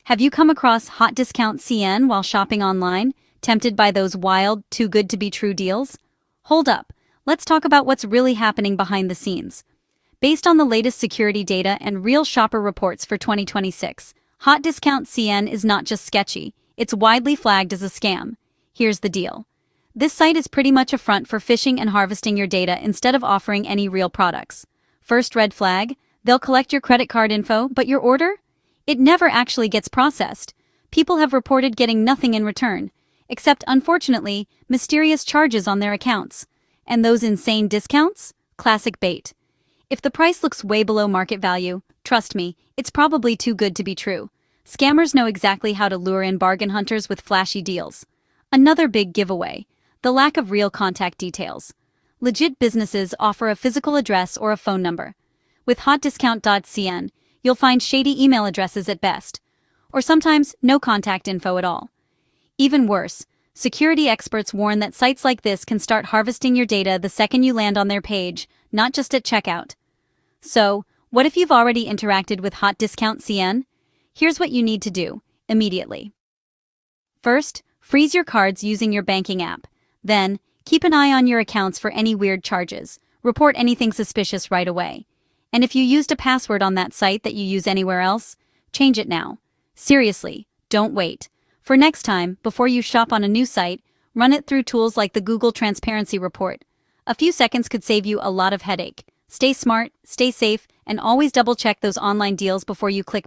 Have you come across Hot Discount CN while shopping online, tempted by those wild, too good to be true deals? Hold up, let's talk about what's really happening behind the scenes. Based on the latest security data and real shopper reports for 2026, Hot Discount CN is not just sketchy, it's widely flagged as a scam. Here's the deal. This site is pretty much a front for phishing and harvesting your data instead of offering any real products. First red flag, they'll collect your credit card info, but your order? It never actually gets processed. People have reported getting nothing in return, except, unfortunately, mysterious charges on their accounts. And those insane discounts? Classic bait. If the price looks way below market value, trust me, it's probably too good to be true. Scammers know exactly how to lure in bargain hunters with flashy deals. Another big giveaway: the lack of real contact details. Legit businesses offer a physical address or a phone number. With hotdiscount.cn, you'll find shady email addresses at best, or sometimes no contact info at all. Even worse, security experts warn that sites like this can start harvesting your data the second you land on their page, not just at checkout. So, what if you've already interacted with Hot Discount CN? Here's what you need to do immediately. First, freeze your cards using your banking app. Then, keep an eye on your accounts for any weird charges. Report anything suspicious right away. And if you used a password on that site that you use anywhere else, change it now. Seriously, don't wait. For next time, before you shop on a new site, run it through tools like the Google Transparency Report. A few seconds could save you a lot of headache. Stay smart, stay safe, and always double-check those online deals before you click buy.